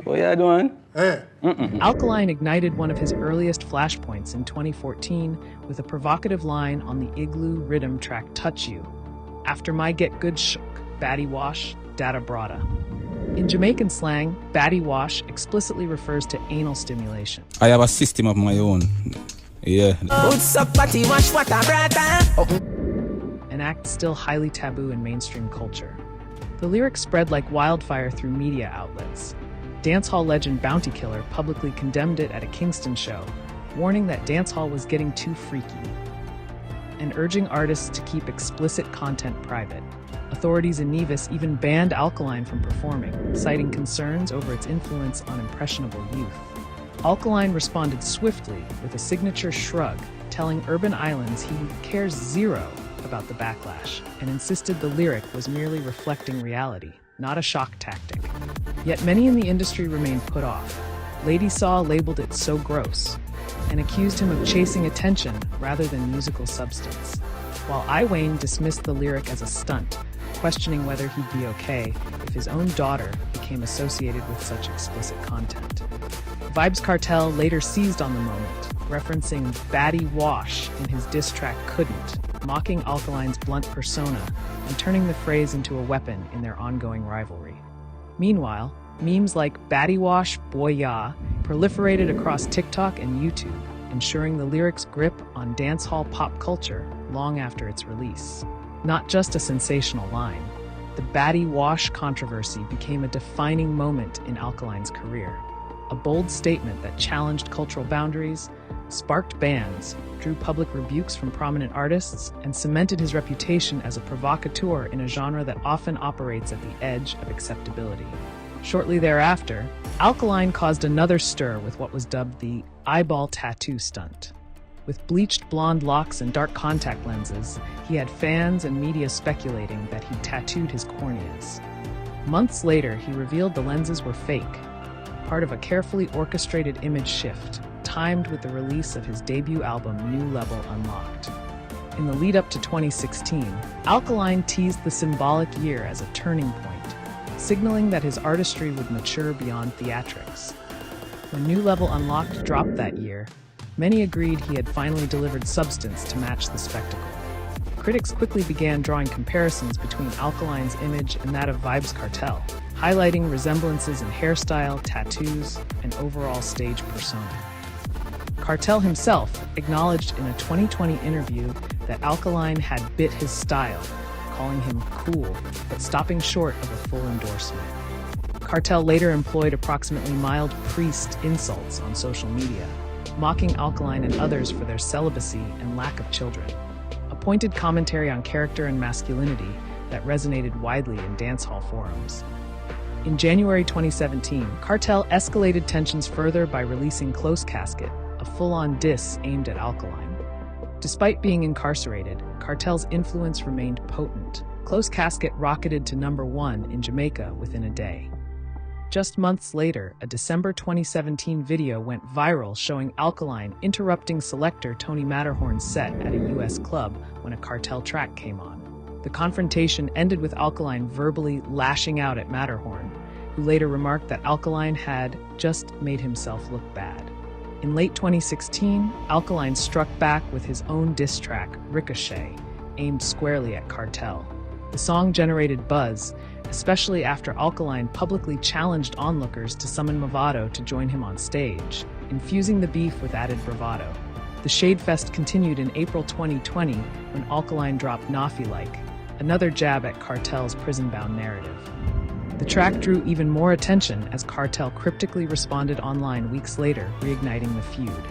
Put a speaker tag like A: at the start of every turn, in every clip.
A: What you doing?
B: Alkaline ignited one of his earliest flashpoints in 2014 with a provocative line on the Igloo rhythm track Touch You. After my get good shook, Batty Wash, Data Brada. In Jamaican slang, Batty Wash explicitly refers to anal stimulation.
A: I have a system of my own. Yeah.
B: An act still highly taboo in mainstream culture. The lyrics spread like wildfire through media outlets. Dancehall legend Bounty Killer publicly condemned it at a Kingston show, warning that dancehall was getting too freaky, and urging artists to keep explicit content private. Authorities in Nevis even banned Alkaline from performing, citing concerns over its influence on impressionable youth. Alkaline responded swiftly with a signature shrug, telling Urban Islands he cares zero about the backlash, and insisted the lyric was merely reflecting reality, not a shock tactic. Yet many in the industry remained put off. Lady Saw labeled it so gross, and accused him of chasing attention rather than musical substance, while Wayne dismissed the lyric as a stunt, questioning whether he'd be okay if his own daughter became associated with such explicit content. Vybz Kartel later seized on the moment, referencing Batty Wash in his diss track Couldn't, mocking Alkaline's blunt persona and turning the phrase into a weapon in their ongoing rivalry. Meanwhile, memes like Batty Wash, Boy Ya proliferated across TikTok and YouTube, ensuring the lyrics' grip on dancehall pop culture long after its release. Not just a sensational line, the Batty Wash controversy became a defining moment in Alkaline's career. A bold statement that challenged cultural boundaries, sparked bans, drew public rebukes from prominent artists, and cemented his reputation as a provocateur in a genre that often operates at the edge of acceptability. Shortly thereafter, Alkaline caused another stir with what was dubbed the eyeball tattoo stunt. With bleached blonde locks and dark contact lenses, he had fans and media speculating that he tattooed his corneas. Months later, he revealed the lenses were fake, part of a carefully orchestrated image shift, timed with the release of his debut album New Level Unlocked. In the lead-up to 2016, Alkaline teased the symbolic year as a turning point, signaling that his artistry would mature beyond theatrics. When New Level Unlocked dropped that year, many agreed he had finally delivered substance to match the spectacle. Critics quickly began drawing comparisons between Alkaline's image and that of Vybz Kartel, highlighting resemblances in hairstyle, tattoos, and overall stage persona. Kartel himself acknowledged in a 2020 interview that Alkaline had bit his style, calling him cool, but stopping short of a full endorsement. Kartel later employed approximately mild priest insults on social media, mocking Alkaline and others for their celibacy and lack of children. A pointed commentary on character and masculinity that resonated widely in dancehall forums. In January 2017, Kartel escalated tensions further by releasing Close Casket, a full-on diss aimed at Alkaline. Despite being incarcerated, Kartel's influence remained potent. Close Casket rocketed to #1 in Jamaica within a day. Just months later, a December 2017 video went viral showing Alkaline interrupting selector Tony Matterhorn's set at a US club when a Kartel track came on. The confrontation ended with Alkaline verbally lashing out at Matterhorn, who later remarked that Alkaline had just made himself look bad. In late 2016, Alkaline struck back with his own diss track, Ricochet, aimed squarely at Kartel. The song generated buzz, especially after Alkaline publicly challenged onlookers to summon Mavado to join him on stage, infusing the beef with added bravado. The Shadefest continued in April 2020 when Alkaline dropped Nafi Like, another jab at Kartel's prison-bound narrative. The track drew even more attention as Kartel cryptically responded online weeks later, reigniting the feud.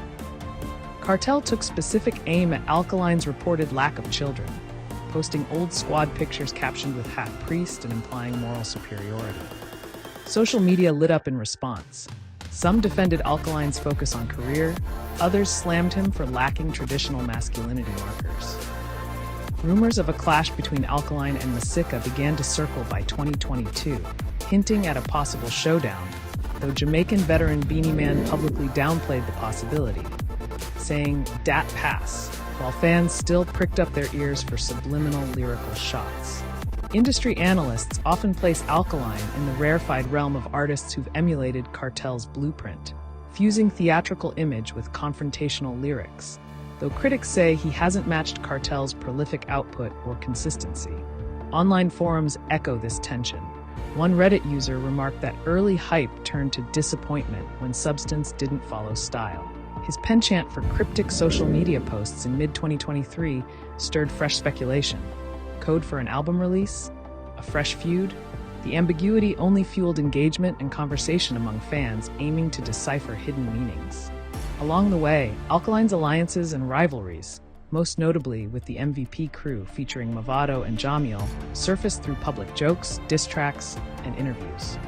B: Kartel took specific aim at Alkaline's reported lack of children, posting old squad pictures captioned with half-priest and implying moral superiority. Social media lit up in response. Some defended Alkaline's focus on career, others slammed him for lacking traditional masculinity markers. Rumors of a clash between Alkaline and Masika began to circle by 2022, hinting at a possible showdown, though Jamaican veteran Beanie Man publicly downplayed the possibility, saying, "Dat pass," while fans still pricked up their ears for subliminal lyrical shots. Industry analysts often place Alkaline in the rarefied realm of artists who've emulated Cartel's blueprint, fusing theatrical image with confrontational lyrics, though critics say he hasn't matched Cartel's prolific output or consistency. Online forums echo this tension. One Reddit user remarked that early hype turned to disappointment when substance didn't follow style. His penchant for cryptic social media posts in mid-2023 stirred fresh speculation. Code for an album release? A fresh feud? The ambiguity only fueled engagement and conversation among fans aiming to decipher hidden meanings. Along the way, Alkaline's alliances and rivalries, most notably with the MVP crew featuring Movado and Jamiel, surfaced through public jokes, diss tracks, and interviews.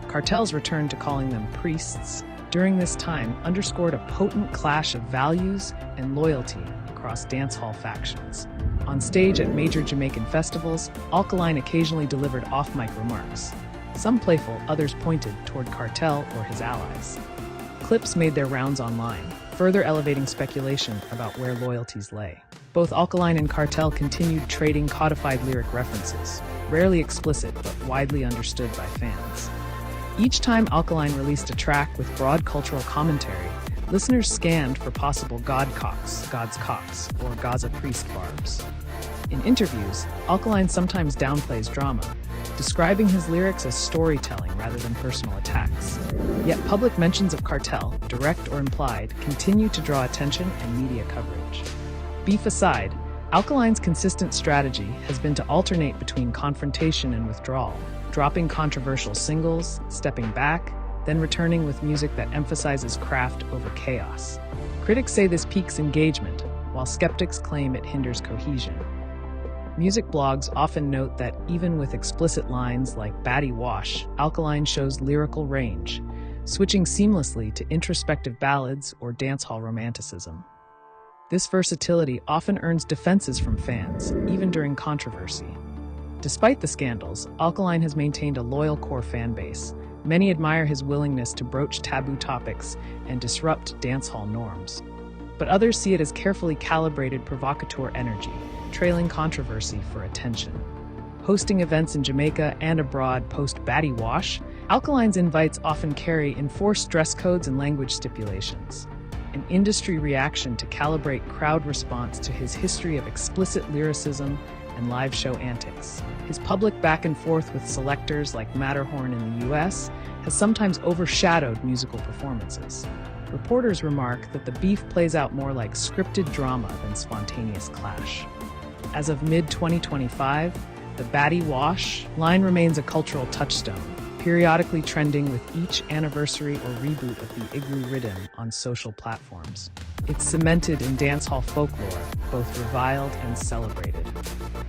B: Cartel's return to calling them priests during this time underscored a potent clash of values and loyalty across dancehall factions. On stage at major Jamaican festivals, Alkaline occasionally delivered off-mic remarks. Some playful, others pointed toward Cartel or his allies. Clips made their rounds online, further elevating speculation about where loyalties lay. Both Alkaline and Cartel continued trading codified lyric references, rarely explicit but widely understood by fans. Each time Alkaline released a track with broad cultural commentary, listeners scanned for possible God's cocks, or Gaza priest barbs. In interviews, Alkaline sometimes downplays drama, describing his lyrics as storytelling rather than personal attacks. Yet public mentions of Cartel, direct or implied, continue to draw attention and media coverage. Beef aside, Alkaline's consistent strategy has been to alternate between confrontation and withdrawal, dropping controversial singles, stepping back, then returning with music that emphasizes craft over chaos. Critics say this piques engagement, while skeptics claim it hinders cohesion. Music blogs often note that even with explicit lines like Batty Wash, Alkaline shows lyrical range, switching seamlessly to introspective ballads or dancehall romanticism. This versatility often earns defenses from fans, even during controversy. Despite the scandals, Alkaline has maintained a loyal core fan base. Many admire his willingness to broach taboo topics and disrupt dancehall norms. But others see it as carefully calibrated provocateur energy, trailing controversy for attention. Hosting events in Jamaica and abroad post Batty Wash, Alkaline's invites often carry enforced dress codes and language stipulations, an industry reaction to calibrate crowd response to his history of explicit lyricism and live show antics. His public back and forth with selectors like Matterhorn in the US has sometimes overshadowed musical performances. Reporters remark that the beef plays out more like scripted drama than spontaneous clash. As of mid-2025, the Batty Wash line remains a cultural touchstone, periodically trending with each anniversary or reboot of the Igloo Rhythm on social platforms. It's cemented in dancehall folklore, both reviled and celebrated.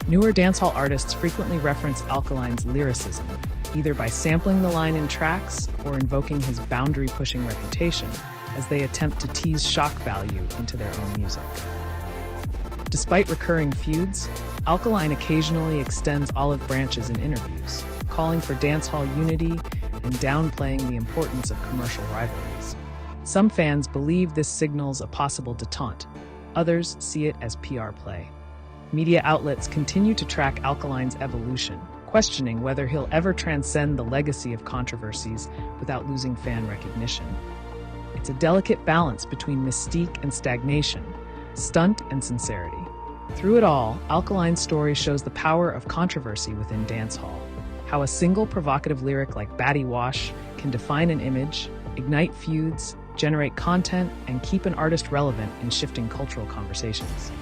B: Newer dancehall artists frequently reference Alkaline's lyricism, either by sampling the line in tracks or invoking his boundary-pushing reputation as they attempt to tease shock value into their own music. Despite recurring feuds, Alkaline occasionally extends olive branches in interviews, calling for dancehall unity and downplaying the importance of commercial rivalries. Some fans believe this signals a possible detente. Others see it as PR play. Media outlets continue to track Alkaline's evolution, questioning whether he'll ever transcend the legacy of controversies without losing fan recognition. It's a delicate balance between mystique and stagnation, stunt and sincerity. Through it all, Alkaline's story shows the power of controversy within dancehall, how a single provocative lyric like Batty Wash can define an image, ignite feuds, generate content, and keep an artist relevant in shifting cultural conversations.